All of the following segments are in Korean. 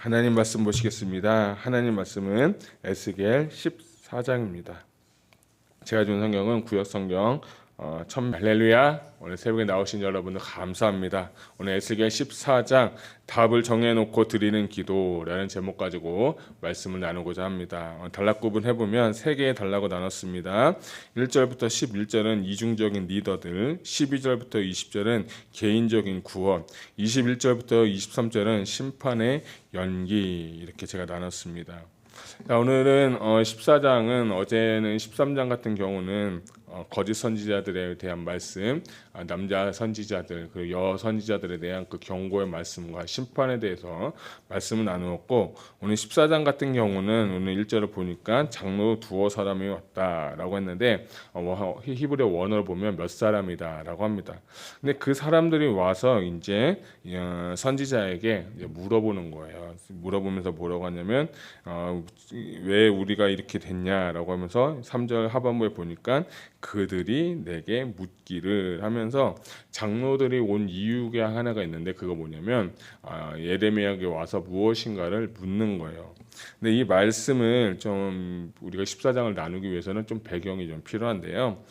하나님 말씀 보시겠습니다. 하나님 말씀은 에스겔 14장입니다. 제가 준 성경은 구역 성경 할렐루야. 오늘 새벽에 나오신 여러분들 감사합니다. 오늘 에스겔 14장 답을 정해놓고 드리는 기도라는 제목 가지고 말씀을 나누고자 합니다. 단락 구분해보면 3개의 단락으로 나눴습니다. 1절부터 11절은 이중적인 리더들, 12절부터 20절은 개인적인 구원, 21절부터 23절은 심판의 연기, 이렇게 제가 나눴습니다. 자, 오늘은 14장은 어제는 13장 같은 경우는 거짓 선지자들에 대한 말씀, 남자 선지자들 그리고 여 선지자들에 대한 그 경고의 말씀과 심판에 대해서 말씀을 나누었고, 오늘 14장 같은 경우는 오늘 1절을 보니까 장로 두어 사람이 왔다라고 했는데 히브리 원어를 보면 몇 사람이다라고 합니다. 근데 그 사람들이 와서 이제 선지자에게 이제 물어보는 거예요. 물어보면서 뭐라고 하냐면 왜 우리가 이렇게 됐냐라고 하면서 3절 하반부에 보니까 그들이 내게 묻기를 하면서 장로들이 온 이유가 하나가 있는데, 그거 뭐냐면 예레미야에게 와서 무엇인가를 묻는 거예요. 근데 이 말씀을 좀 우리가 14장을 나누기 위해서는 좀 배경이 좀 필요한데요.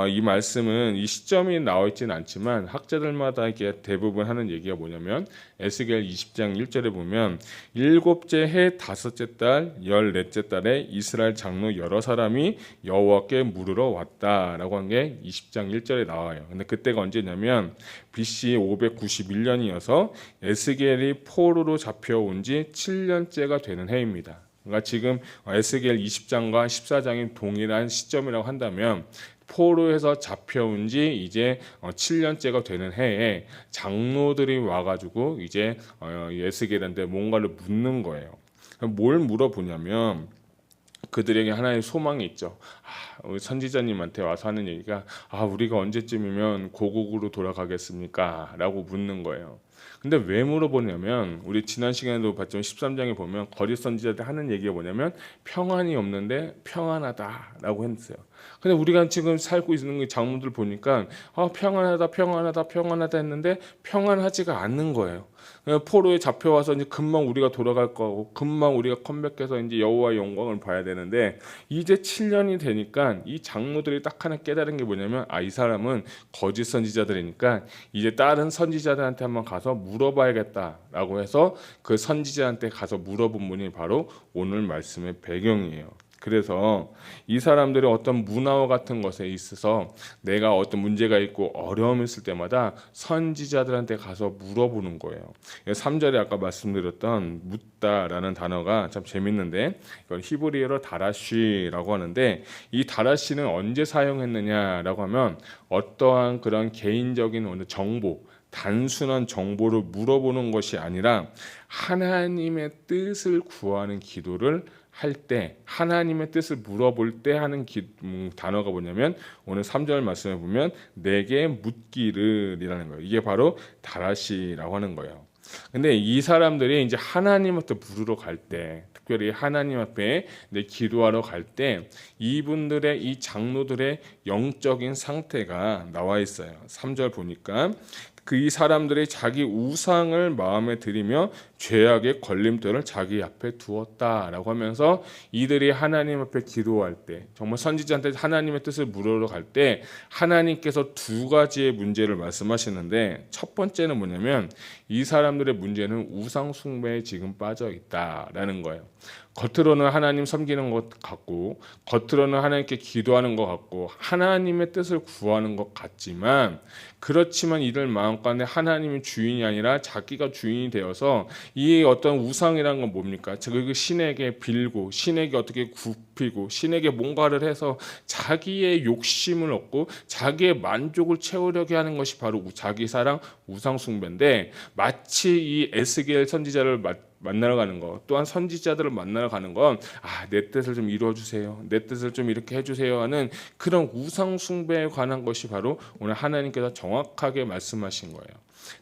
이 말씀은 이 시점이 나와 있지는 않지만 학자들마다 이렇게 대부분 하는 얘기가 뭐냐면, 에스겔 20장 1절에 보면 7째 해 5째 달 14째 달에 이스라엘 장로 여러 사람이 여호와께 물으러 왔다라고 한 게 20장 1절에 나와요. 근데 그때가 언제냐면 BC 591년이어서 에스겔이 포로로 잡혀온 지 7년째가 되는 해입니다. 그러니까 지금 에스겔 20장과 14장이 동일한 시점이라고 한다면 포로에서 잡혀온 지 이제 7년째가 되는 해에 장로들이 와가지고 이제 에스겔한테 뭔가를 묻는 거예요. 뭘 물어보냐면 그들에게 하나의 소망이 있죠. 우리 선지자님한테 와서 하는 얘기가 우리가 언제쯤이면 고국으로 돌아가겠습니까? 라고 묻는 거예요. 근데 왜 물어보냐면 우리 지난 시간에도 봤지만 13장에 보면 거짓 선지자들 하는 얘기가 뭐냐면 평안이 없는데 평안하다라고 했어요. 근데 우리가 지금 살고 있는 장로들 보니까 평안하다 했는데 평안하지가 않는 거예요. 포로에 잡혀와서 이제 금방 우리가 돌아갈 거고 금방 우리가 컴백해서 이제 여호와의 영광을 봐야 되는데, 이제 7년이 되니까 이 장로들이 딱 하나 깨달은 게 뭐냐면 이 사람은 거짓 선지자들이니까 이제 다른 선지자들한테 한번 가서 물어봐야겠다라고 해서 그 선지자한테 가서 물어본 분이 바로 오늘 말씀의 배경이에요. 그래서 이 사람들이 어떤 문화와 같은 것에 있어서 내가 어떤 문제가 있고 어려움이 있을 때마다 선지자들한테 가서 물어보는 거예요. 3절에 아까 말씀드렸던 묻다라는 단어가 참 재밌는데, 이건 히브리어로 다라쉬라고 하는데, 이 다라쉬는 언제 사용했느냐라고 하면 어떠한 그런 개인적인 어느 정보, 단순한 정보를 물어보는 것이 아니라 하나님의 뜻을 구하는 기도를 할 때, 하나님의 뜻을 물어볼 때 하는 단어가 뭐냐면 오늘 3절 말씀에 보면 내게 묻기를 이라는 거예요. 이게 바로 다라시라고 하는 거예요. 근데 이 사람들이 이제 하나님한테 물으러 갈 때, 특별히 하나님 앞에 기도하러 갈 때 이분들의 이 장로들의 영적인 상태가 나와 있어요. 3절 보니까 이 사람들이 자기 우상을 마음에 들이며 죄악의 걸림돌을 자기 앞에 두었다라고 하면서 이들이 하나님 앞에 기도할 때, 정말 선지자한테 하나님의 뜻을 물으러 갈 때 하나님께서 2가지의 문제를 말씀하시는데, 첫 번째는 뭐냐면 이 사람들의 문제는 우상 숭배에 지금 빠져 있다라는 거예요. 겉으로는 하나님 섬기는 것 같고, 겉으로는 하나님께 기도하는 것 같고, 하나님의 뜻을 구하는 것 같지만, 그렇지만 이들 마음가운데 하나님이 주인이 아니라 자기가 주인이 되어서 이 어떤 우상이라는 건 뭡니까? 그 신에게 빌고 신에게 어떻게 굽히고 신에게 뭔가를 해서 자기의 욕심을 얻고 자기의 만족을 채우려고 하는 것이 바로 자기 사랑 우상 숭배인데, 마치 이 에스겔 선지자를 만나러 가는 것, 또한 선지자들을 만나러 가는 건 내 뜻을 좀 이루어 주세요, 내 뜻을 좀 이렇게 해주세요 하는 그런 우상 숭배에 관한 것이 바로 오늘 하나님께서 정확하게 말씀하신 거예요.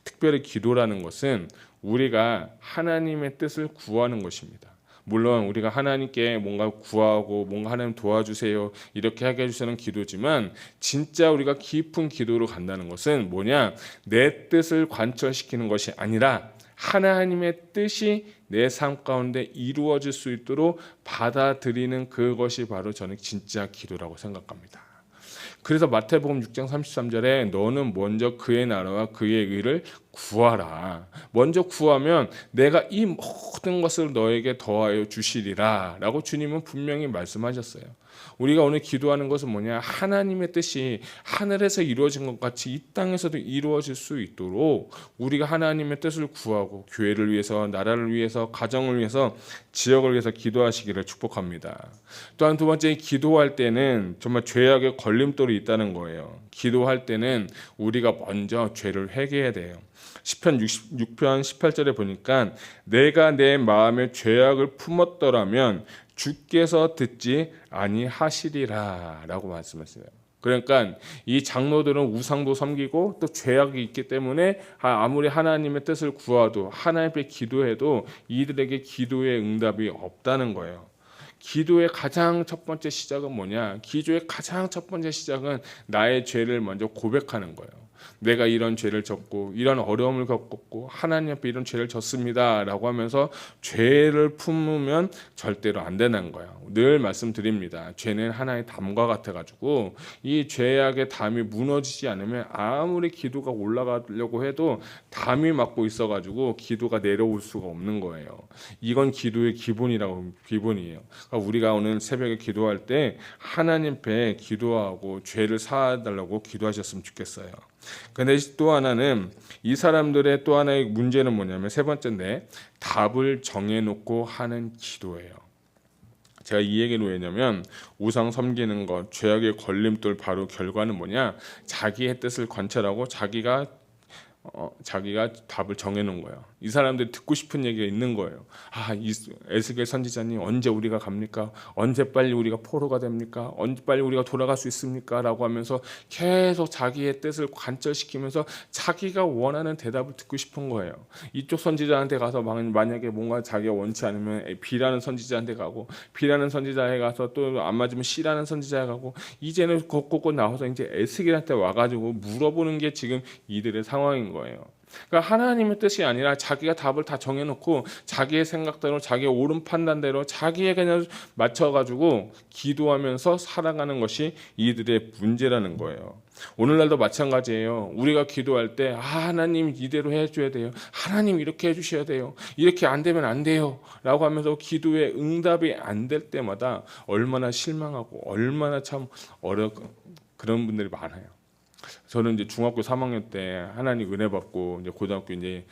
특별히 기도라는 것은 우리가 하나님의 뜻을 구하는 것입니다. 물론 우리가 하나님께 뭔가 구하고 뭔가 하나님 도와주세요 이렇게 하게 해주시는 기도지만, 진짜 우리가 깊은 기도로 간다는 것은 뭐냐, 내 뜻을 관철시키는 것이 아니라 하나님의 뜻이 내 삶 가운데 이루어질 수 있도록 받아들이는 그것이 바로 저는 진짜 기도라고 생각합니다. 그래서 마태복음 6장 33절에 너는 먼저 그의 나라와 그의 의를 구하라. 먼저 구하면 내가 이 모든 것을 너에게 더하여 주시리라 라고 주님은 분명히 말씀하셨어요. 우리가 오늘 기도하는 것은 뭐냐? 하나님의 뜻이 하늘에서 이루어진 것 같이 이 땅에서도 이루어질 수 있도록 우리가 하나님의 뜻을 구하고 교회를 위해서, 나라를 위해서, 가정을 위해서, 지역을 위해서 기도하시기를 축복합니다. 또한 두 번째, 기도할 때는 정말 죄악의 걸림돌이 있다는 거예요. 기도할 때는 우리가 먼저 죄를 회개해야 돼요. 시편 66편 18절에 보니까 내가 내 마음에 죄악을 품었더라면 주께서 듣지 아니하시리라 라고 말씀하시네요. 그러니까 이 장로들은 우상도 섬기고 또 죄악이 있기 때문에 아무리 하나님의 뜻을 구하도 하나님 앞에 기도해도 이들에게 기도의 응답이 없다는 거예요. 기도의 가장 첫 번째 시작은 뭐냐? 기도의 가장 첫 번째 시작은 나의 죄를 먼저 고백하는 거예요. 내가 이런 죄를 졌고 이런 어려움을 겪었고 하나님 앞에 이런 죄를 졌습니다 라고 하면서 죄를 품으면 절대로 안 되는 거예요. 늘 말씀드립니다. 죄는 하나의 담과 같아가지고 이 죄악의 담이 무너지지 않으면 아무리 기도가 올라가려고 해도 담이 막고 있어가지고 기도가 내려올 수가 없는 거예요. 이건 기도의 기본이에요. 그러니까 우리가 오늘 새벽에 기도할 때 하나님 앞에 기도하고 죄를 사하달라고 기도하셨으면 좋겠어요. 근데 또 하나는 이 사람들의 또 하나의 문제는 뭐냐면 세 번째인데 답을 정해놓고 하는 기도예요. 제가 이 얘기를 왜냐면 우상 섬기는 것, 죄악의 걸림돌 바로 결과는 뭐냐? 자기의 뜻을 관찰하고 자기가 답을 정해놓은 거예요. 이 사람들이 듣고 싶은 얘기가 있는 거예요. 이 에스겔 선지자님 언제 우리가 갑니까? 언제 빨리 우리가 포로가 됩니까? 언제 빨리 우리가 돌아갈 수 있습니까? 라고 하면서 계속 자기의 뜻을 관철시키면서 자기가 원하는 대답을 듣고 싶은 거예요. 이쪽 선지자한테 가서 만약에 뭔가 자기가 원치 않으면 B라는 선지자한테 가고 B라는 선지자에 가서 또 안 맞으면 C라는 선지자에 가고 이제는 곳곳곳 나와서 이제 에스겔한테 와가지고 물어보는 게 지금 이들의 상황인 거예요. 그러니까 하나님의 뜻이 아니라 자기가 답을 다 정해놓고 자기의 생각대로 자기의 옳은 판단대로 자기의 그냥 맞춰가지고 기도하면서 살아가는 것이 이들의 문제라는 거예요. 오늘날도 마찬가지예요. 우리가 기도할 때 하나님 이대로 해줘야 돼요. 하나님 이렇게 해주셔야 돼요. 이렇게 안 되면 안 돼요 라고 하면서 기도에 응답이 안 될 때마다 얼마나 실망하고 얼마나 참 그런 분들이 많아요. 저는 이제 중학교 3학년 때 하나님 은혜 받고 이제 고등학교 이제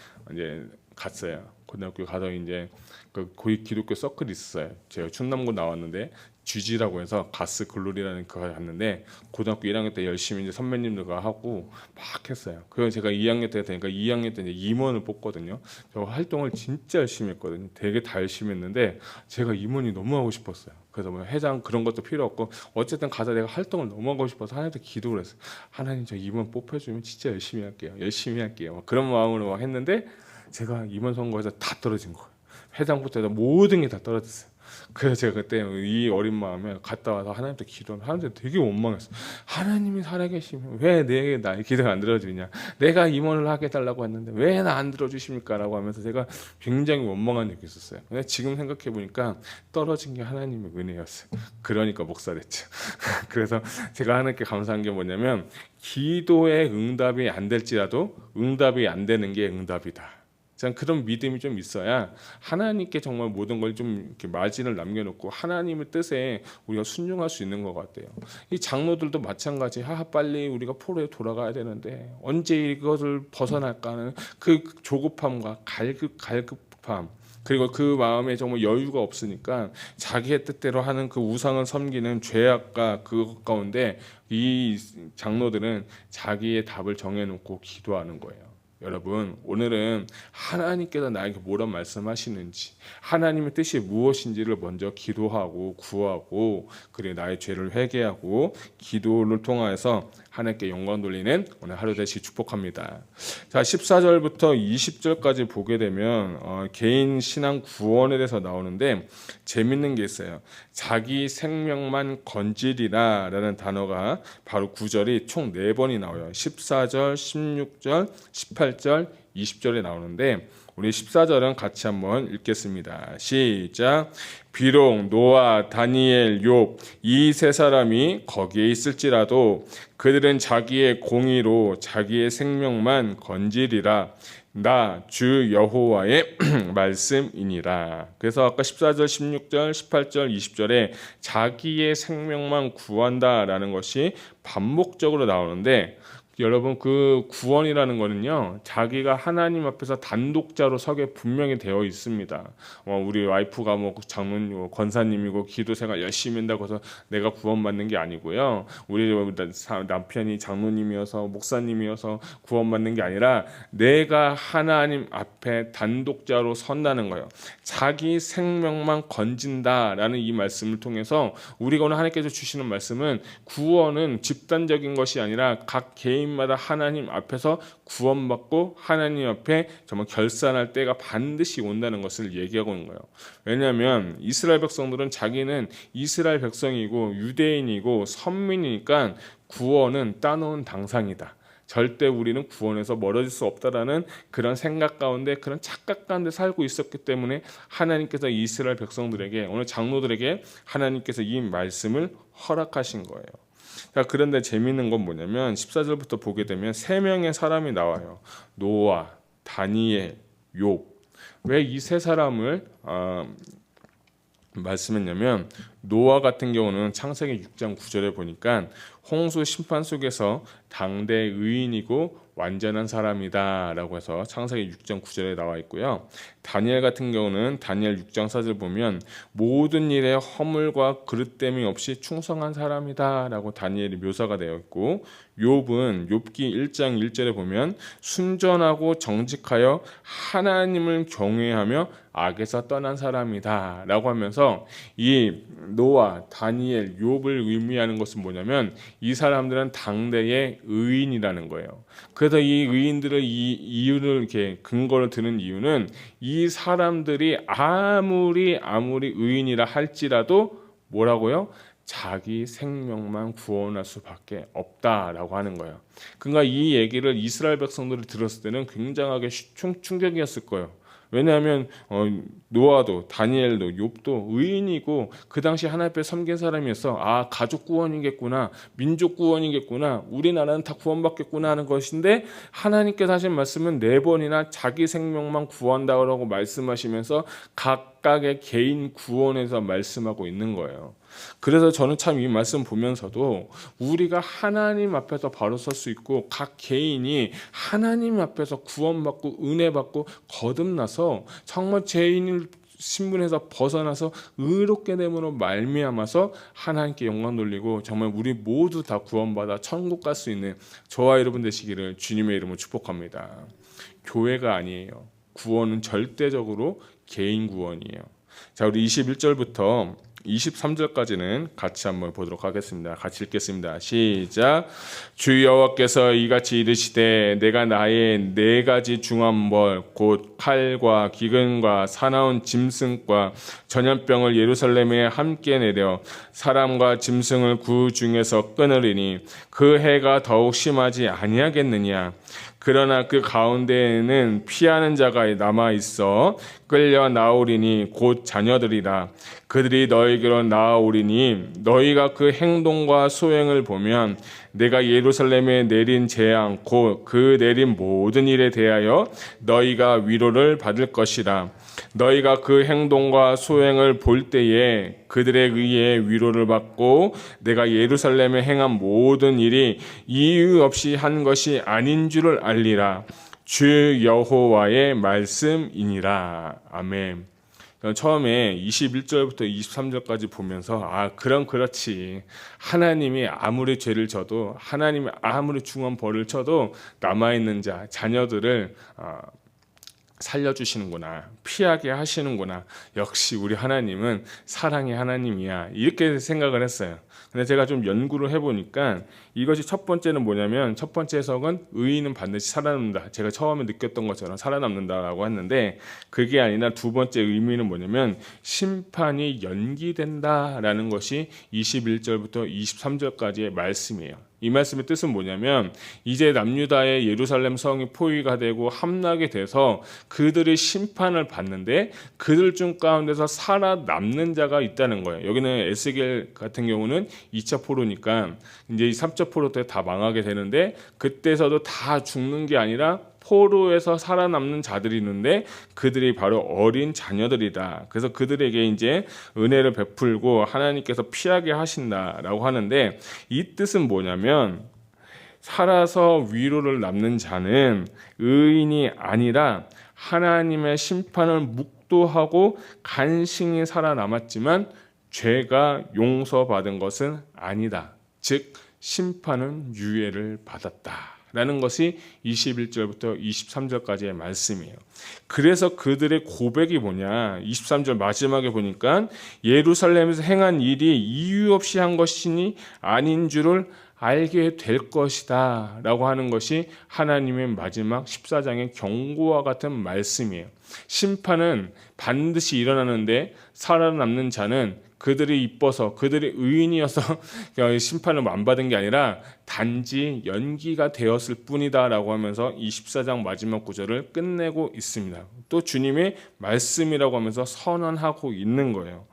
갔어요. 고등학교 가서 이제 그 기독교 서클이 있었어요. 제가 충남고 나왔는데 GG라고 해서 가스 글로리라는 그거 갔는데 고등학교 1학년 때 열심히 이제 선배님들과 하고 막 했어요. 그래서 제가 2학년 때 되니까 2학년 때 이제 임원을 뽑거든요. 저 활동을 진짜 열심히 했거든요. 되게 다 열심히 했는데 제가 임원이 너무 하고 싶었어요. 그래서 뭐 회장 그런 것도 필요 없고 어쨌든 가서 내가 활동을 너무 하고 싶어서 하나님한테 기도를 했어요. 하나님 저 임원 뽑혀주면 진짜 열심히 할게요. 막 그런 마음으로 막 했는데 제가 임원 선거에서 다 떨어진 거예요. 회장부터 해서 모든 게 다 떨어졌어요. 그래서 제가 그때 이 어린 마음에 갔다 와서 하나님한테 기도하는데 하나님한테 되게 원망했어요. 하나님이 살아계시면 왜 나의 기도가 안 들어주냐? 내가 임원을 하게 해달라고 했는데 왜 나 안 들어주십니까? 라고 하면서 제가 굉장히 원망한 적이 있었어요. 근데 지금 생각해 보니까 떨어진 게 하나님의 은혜였어요. 그러니까 목사 됐죠. 그래서 제가 하나님께 감사한 게 뭐냐면 기도의 응답이 안 될지라도 응답이 안 되는 게 응답이다. 그런 믿음이 좀 있어야 하나님께 정말 모든 걸 좀 이렇게 마진을 남겨놓고 하나님의 뜻에 우리가 순종할 수 있는 것 같아요. 이 장로들도 마찬가지. 빨리 우리가 포로에 돌아가야 되는데 언제 이것을 벗어날까 하는 그 조급함과 갈급함 그리고 그 마음에 정말 여유가 없으니까 자기의 뜻대로 하는 그 우상을 섬기는 죄악과 그것 가운데 이 장로들은 자기의 답을 정해놓고 기도하는 거예요. 여러분 오늘은 하나님께서 나에게 뭐라 말씀하시는지 하나님의 뜻이 무엇인지를 먼저 기도하고 구하고 그리고 나의 죄를 회개하고 기도를 통하여서 하나님께 영광 돌리는 오늘 하루 되시기 축복합니다. 자 14절부터 20절까지 보게 되면 개인 신앙 구원에 대해서 나오는데 재밌는 게 있어요. 자기 생명만 건지리라 라는 단어가 바로 9절이 총 4번이 나와요. 14절, 16절, 18절, 20절에 나오는데 우리 14절은 같이 한번 읽겠습니다. 시작. 비록 노아, 다니엘, 욥 이 세 사람이 거기에 있을지라도 그들은 자기의 공의로 자기의 생명만 건지리라. 나 주 여호와의 말씀이니라. 그래서 아까 14절, 16절, 18절, 20절에 자기의 생명만 구한다라는 것이 반복적으로 나오는데, 여러분 그 구원이라는 거는요, 자기가 하나님 앞에서 단독자로 서게 분명히 되어 있습니다. 우리 와이프가 뭐 장로님, 권사님이고 기도 생활 열심히 한다고 해서 내가 구원받는 게 아니고요. 우리 남편이 장로님이어서 목사님이어서 구원받는 게 아니라 내가 하나님 앞에 단독자로 선다는 거예요. 자기 생명만 건진다라는 이 말씀을 통해서 우리가 오늘 하나님께서 주시는 말씀은 구원은 집단적인 것이 아니라 각 개인마다 하나님 앞에서 구원받고 하나님 앞에 정말 결산할 때가 반드시 온다는 것을 얘기하고 있는 거예요. 왜냐하면 이스라엘 백성들은 자기는 이스라엘 백성이고 유대인이고 선민이니까 구원은 따놓은 당상이다. 절대 우리는 구원에서 멀어질 수 없다라는 그런 생각 가운데, 그런 착각 가운데 살고 있었기 때문에 하나님께서 이스라엘 백성들에게, 오늘 장로들에게 하나님께서 이 말씀을 허락하신 거예요. 자, 그런데 재미있는 건 뭐냐면 14절부터 보게 되면 세 명의 사람이 나와요. 노아, 다니엘, 욥. 왜 이 세 사람을 말씀했냐면, 노아 같은 경우는 창세기 6장 9절에 보니까 홍수 심판 속에서 당대 의인이고 완전한 사람이다 라고 해서 창세기 6장 9절에 나와 있고요. 다니엘 같은 경우는 다니엘 6장 4절 보면 모든 일에 허물과 그릇됨이 없이 충성한 사람이다 라고 다니엘이 묘사가 되어 있고, 욥은 욥기 1장 1절에 보면 순전하고 정직하여 하나님을 경외하며 악에서 떠난 사람이다 라고 하면서, 이 노아, 다니엘, 욥을 의미하는 것은 뭐냐면 이 사람들은 당대의 의인이라는 거예요. 그래서 이 의인들의 이 이유를 이렇게 근거를 드는 이유는 이 사람들이 아무리 의인이라 할지라도 뭐라고요? 자기 생명만 구원할 수밖에 없다라고 하는 거예요. 그러니까 이 얘기를 이스라엘 백성들이 들었을 때는 굉장하게 충격이었을 거예요. 왜냐하면 노아도 다니엘도 욥도 의인이고 그 당시 하나님 앞에 섬긴 사람이어서 가족 구원이겠구나, 민족 구원이겠구나, 우리나라는 다 구원받겠구나 하는 것인데, 하나님께서 하신 말씀은 4번이나 자기 생명만 구한다고 말씀하시면서 각각의 개인 구원에서 말씀하고 있는 거예요. 그래서 저는 참 이 말씀 보면서도 우리가 하나님 앞에서 바로 설 수 있고 각 개인이 하나님 앞에서 구원받고 은혜받고 거듭나서 정말 죄인을 신분에서 벗어나서 의롭게 됨으로 말미암아서 하나님께 영광 돌리고 정말 우리 모두 다 구원받아 천국 갈 수 있는 저와 여러분 되시기를 주님의 이름으로 축복합니다. 교회가 아니에요. 구원은 절대적으로 개인 구원이에요. 자, 우리 21절부터 23절까지는 같이 한번 보도록 하겠습니다. 같이 읽겠습니다. 시작. 주 여호와께서 이같이 이르시되 내가 나의 4가지 중한 벌 곧 칼과 기근과 사나운 짐승과 전염병을 예루살렘에 함께 내려 사람과 짐승을 그 중에서 끊으리니 그 해가 더욱 심하지 아니하겠느냐. 그러나 그 가운데에는 피하는 자가 남아 있어 끌려 나오리니 곧 자녀들이라. 그들이 너희에게로 나아오리니 너희가 그 행동과 소행을 보면 내가 예루살렘에 내린 재앙 곧 그 내린 모든 일에 대하여 너희가 위로를 받을 것이라. 너희가 그 행동과 소행을 볼 때에 그들에 의해 위로를 받고 내가 예루살렘에 행한 모든 일이 이유 없이 한 것이 아닌 줄을 알리라. 주 여호와의 말씀이니라. 아멘. 처음에 21절부터 23절까지 보면서 그렇지. 하나님이 아무리 죄를 져도, 하나님이 아무리 중한 벌을 쳐도 남아있는 자, 자녀들을 살려주시는구나, 피하게 하시는구나, 역시 우리 하나님은 사랑의 하나님이야, 이렇게 생각을 했어요. 근데 제가 좀 연구를 해보니까 이것이 첫 번째는 뭐냐면, 첫 번째 해석은 의인은 반드시 살아남는다, 제가 처음에 느꼈던 것처럼 살아남는다라고 했는데, 그게 아니라 두 번째 의미는 뭐냐면 심판이 연기된다라는 것이 21절부터 23절까지의 말씀이에요. 이 말씀의 뜻은 뭐냐면 이제 남유다의 예루살렘 성이 포위가 되고 함락이 돼서 그들이 심판을 받는데 그들 중 가운데서 살아남는 자가 있다는 거예요. 여기는 에스겔 같은 경우는 2차 포로니까 이제 이 3차 포로 때 다 망하게 되는데 그때서도 다 죽는 게 아니라 포로에서 살아남는 자들이 있는데 그들이 바로 어린 자녀들이다. 그래서 그들에게 이제 은혜를 베풀고 하나님께서 피하게 하신다라고 하는데 이 뜻은 뭐냐면 살아서 위로를 남는 자는 의인이 아니라 하나님의 심판을 묵도하고 간신히 살아남았지만 죄가 용서받은 것은 아니다. 즉 심판은 유예를 받았다. 라는 것이 21절부터 23절까지의 말씀이에요. 그래서 그들의 고백이 뭐냐? 23절 마지막에 보니까 예루살렘에서 행한 일이 이유 없이 한 것이니 아닌 줄을 알게 될 것이다 라고 하는 것이 하나님의 마지막 14장의 경고와 같은 말씀이에요. 심판은 반드시 일어나는데 살아남는 자는 그들이 이뻐서 그들이 의인이어서 심판을 안 받은 게 아니라 단지 연기가 되었을 뿐이다 라고 하면서 24장 마지막 구절을 끝내고 있습니다. 또 주님의 말씀이라고 하면서 선언하고 있는 거예요.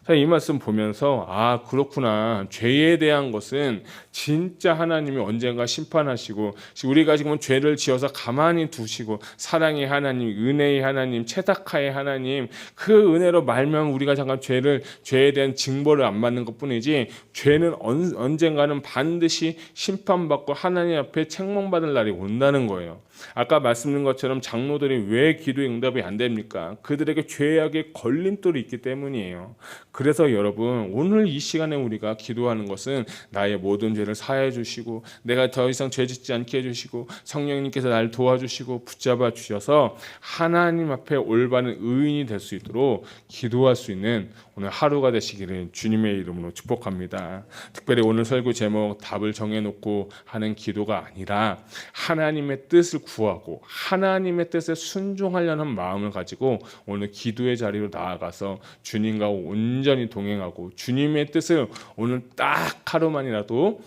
이 말씀 보면서 아 그렇구나, 죄에 대한 것은 진짜 하나님이 언젠가 심판하시고 우리가 지금 죄를 지어서 가만히 두시고 사랑의 하나님, 은혜의 하나님, 채다카의 하나님, 그 은혜로 말면 우리가 잠깐 죄에 대한 징벌을 안 받는 것뿐이지 죄는 언젠가는 반드시 심판받고 하나님 앞에 책망받을 날이 온다는 거예요. 아까 말씀드린 것처럼 장로들이 왜 기도의 응답이 안 됩니까? 그들에게 죄악의 걸림돌이 있기 때문이에요. 그래서 여러분 오늘 이 시간에 우리가 기도하는 것은 나의 모든 죄를 사해 주시고 내가 더 이상 죄 짓지 않게 해주시고 성령님께서 나를 도와주시고 붙잡아 주셔서 하나님 앞에 올바른 의인이 될 수 있도록 기도할 수 있는 오늘 하루가 되시기를 주님의 이름으로 축복합니다. 특별히 오늘 설교 제목 답을 정해놓고 하는 기도가 아니라 하나님의 뜻을 구하고 하나님의 뜻에 순종하려는 마음을 가지고 오늘 기도의 자리로 나아가서 주님과 온전히 동행하고 주님의 뜻을 오늘 딱 하루만이라도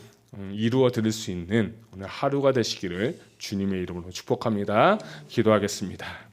이루어 드릴 수 있는 오늘 하루가 되시기를 주님의 이름으로 축복합니다. 기도하겠습니다.